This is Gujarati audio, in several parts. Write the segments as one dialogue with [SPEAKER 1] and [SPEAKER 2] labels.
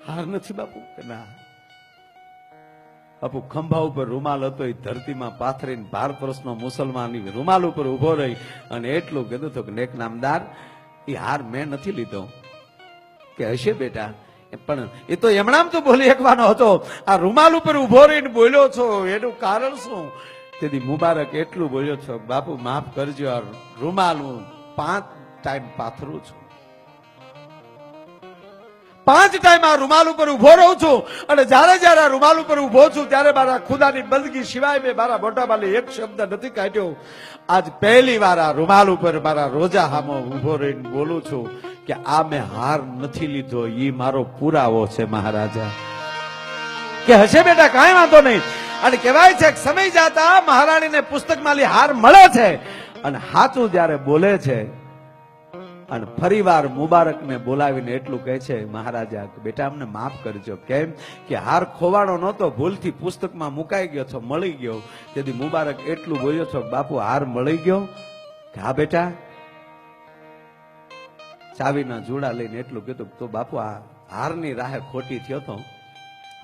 [SPEAKER 1] હાર નથી બાપુ કે ના? બાપુ ખંભા ઉપર રૂમાલ હતો એ ધરતીમાં પાથરીને ભારતવર્ષનો મુસલમાન રૂમાલ ઉપર ઉભો રહી અને એટલું કીધું હતું કે નેક નામદાર, એ હાર મેં નથી લીધો. કે હશે બેટા, પણ એ તો એમણામ તો બોલી શકવાનો હતો. આ રૂમાલ ઉપર ઉભો રહીને બોલ્યો છો એનું કારણ શું? તેથી મુબારક એટલું બોલ્યો છો, બાપુ માફ કરજો, આ રૂમાલ હું 5 ટાઈમ પાથરું છું. 5 ટાઈમ આ રૂમાલ ઉપર ઉભો રહું છું અને જયારે જયારે આ રૂમાલ ઉપર ઉભો છું ત્યારે મારા ખુદાની બંદગી સિવાય મેં મારા મોટા બાલે એક શબ્દ નથી કાઢ્યો. આજ પહેલી વાર આ રૂમાલ ઉપર મારા રોજા હામો ઉભો રહીને બોલું છું કે આ મેં હાર નથી લીધો, એ મારો પુરાવો છે મહારાજા. કે હશે બેટા, કાંઈ વાંધો નહીં. અને કહેવાય છે કે સમય જાતા મહારાણીને પુસ્તકમાંથી હાર મળે છે અને હાચું જયારે બોલે છે અને ફરીવાર મુબારકને બોલાવીને એટલું કહે છે, મહારાજા બેટા અમને માફ કરજો. કેમ કે હાર ખોવાણો નહોતો, ભૂલથી પુસ્તકમાં મુકાઈ ગયો છો, મળી ગયો. તેથી મુબારક એટલું બોલ્યો છો, બાપુ હાર મળી ગયો? હા બેટા. ચાવીના જોડા લઈને એટલું કીધું, તો બાપુ આ હારની રાહે ખોટી થયો તો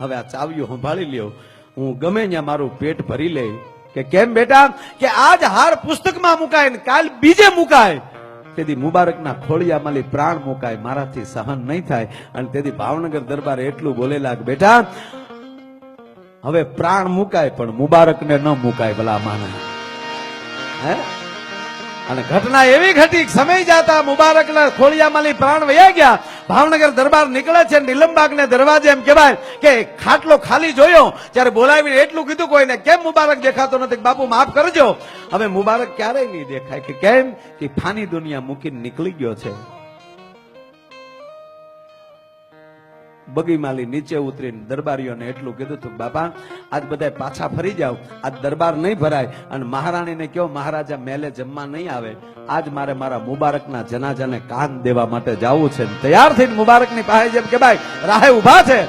[SPEAKER 1] હવે આ ચાવીઓ સંભાળી લ્યો, હું ગમે ત્યાં મારું પેટ ભરી લે. કે કેમ બેટા? કે આજ હાર પુસ્તકમાં મુકાય ને કાલ બીજે મુકાય. તેથી મુબારકના ખોળિયામાં પ્રાણ મુકાય, મારાથી સહન નહીં થાય. અને તેથી ભાવનગર દરબાર એટલું બોલેલા કે બેટા હવે પ્રાણ મુકાય પણ મુબારકને ન મુકાય ભલા માના. હે? અને ઘટના એવી ઘટી, સમય જાતા મુબારકના ખોળિયામાં પ્રાણ વયા ગયા. ભાવનગર દરબાર નીકળે છે, નીલમબાગને દરવાજે એમ કહેવાય કે ખાટલો ખાલી જોયો ત્યારે બોલાવીને એટલું કીધું કોઈને, કેમ મુબારક દેખાતો નથી? બાપુ માફ કરજો, હવે મુબારક ક્યારેય નહીં દેખાય. કે કેમ? કે ફાની દુનિયા મૂકીને નીકળી ગયો છે. બગીમાલી નીચે ઉતરીને દરબારીઓને એટલું કીધું હતું, બાપા આજ બધા પાછા ફરી જાવ, આજ દરબાર નહીં ભરાય. અને મહારાણીને કહો મહારાજા મેલે જમવા નહીં આવે, આજ મારે મારા મુબારકના જનાજાને કાન દેવા માટે જવું છે. તૈયાર થઈને મુબારકની પાસે જેમ કે ભાઈ રાહે ઉભા છે.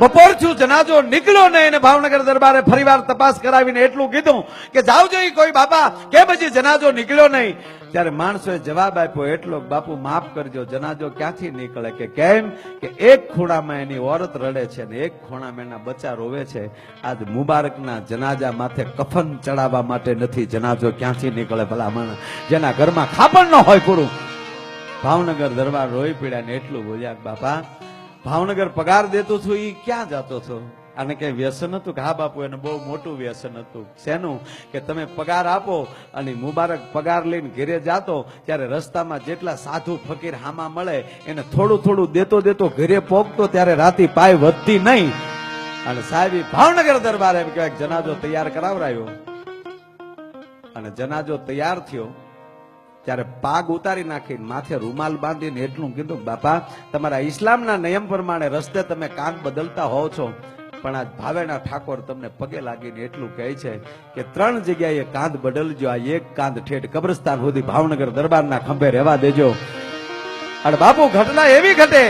[SPEAKER 1] બપોર છું જનાજો નીકળ્યો નહીં અને ભાવનગર દરબારે ફરીવાર તપાસ કરાવીને એટલું કીધું કે જાવ જોઈએ કોઈ બાપા, કેમ હજી જનાજો નીકળ્યો નહીં? ત્યારે માણસોએ જવાબ આપ્યો એટલો, બાપુ માફ કરજો, જનાજો ક્યાંથી નીકળે? કે કેમ? કે એક ખૂણામાં એની ઓરત રડે છે ને એક ખૂણામાં એના બચ્ચા રોવે છે. આજ મુબારકના જનાજા માથે કફન ચડાવવા માટે નથી, જનાજો ક્યાંથી નીકળે ભલા માણસ? જેના ઘરમાં ખાપણ ન હોય પૂરું. ભાવનગર દરબાર રોઈ પીડ્યા ને એટલું બોલ્યા, બાપા ભાવનગર પગાર દેતું છું એ ક્યાં જતો છો? આને કઈ વ્યસન હતું? કે હા બાપુ એને બહુ મોટું વ્યસન હતું. શેનું? કે તમે પગાર આપો અને મુબારક પગાર લઈને ઘેરે જાતો ત્યારે રસ્તામાં જેટલા સાધુ ફકીર હામા મળે એને થોડું થોડું દેતો દેતો ઘરે પહોંચતો ત્યારે રાતી પાય વધતી નહીં. અને સાહેબ ભાવનગર દરબારે એમ કહેવાય જનાજો તૈયાર કરાવરાયો અને જનાજો તૈયાર થયો ત્યારે પાગ ઉતારી નાખીને માથે રૂમાલ બાંધીને એટલું કીધું, બાપા તમારા ઇસ્લામના નિયમ પ્રમાણે રસ્તે તમે કાન બદલતા હોવ છો, પણ આજ ભાવેના ઠાકોર તમને પગે લાગીને એટલું કહે છે કે 3 જગ્યાએ કાંધ બદલજો, આ એક કાંધ ઠેઠ કબ્રસ્તાન સુધી ભાવનગર દરબારના ખંભે રહેવા દેજો. અને બાપુ ઘટના એવી ઘટે,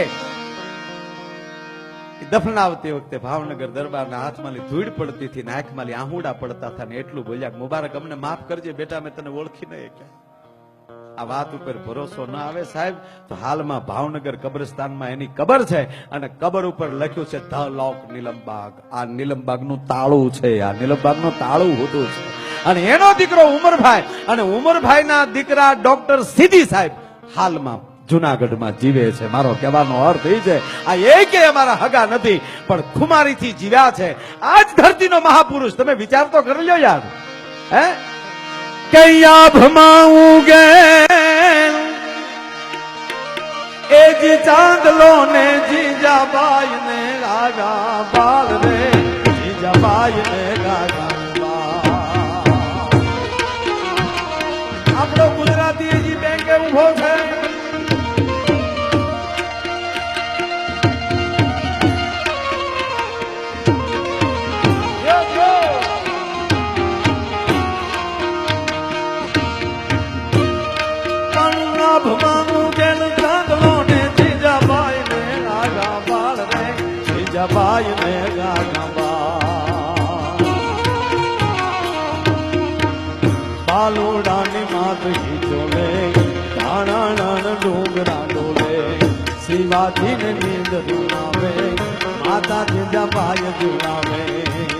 [SPEAKER 1] દફનાવતી વખતે ભાવનગર દરબારના હાથમાં ધૂળ પડતી હતી ને આંખમાં આહુડા પડતા હતા ને એટલું બોલ્યા, મુબારક અમને માફ કરજે બેટા, મેં તને ઓળખી નહીં ક્યાં. આ વાત ઉપર ભરોસો ન આવે સાહેબ તો હાલમાં ભાવનગર કબ્રસ્તાનમાં એની કબર છે અને કબર ઉપર લખ્યું છે ધ લોક નીલમબાગ. આ નીલમબાગનું તાળું છે, આ નીલમબાગનું તાળું હોતું છે. અને એનો દીકરો ઉમરભાઈ અને ઉમરભાઈના દીકરા ડોક્ટર સીધી સાહેબ હાલમાં જુનાગઢમાં જીવે છે. મારો કહેવાનો અર્થ એ છે આ એક અમારા હગા નથી પણ ખુમારીથી જીવ્યા છે. આજ ધરતીનો મહાપુરુષ તમે વિચાર તો કરી લો યાર. હે કૈયા ભમાવું ગે એ જી ચાંદલો ને જીજાબાઈ ને ગાગા બાળ રે, જીજાબાઈ ને ગાગા બાળ. આપણો ગુજરાતી જી બેંકે ઉભો છે. ભાઈ ને બાલુડાની માત જોડે ધાણા ડુંગરા ડોલે શિવા બાબાજી ને નીંદ રૂલાવે માતા જીજાબાઈ ઝુલાવે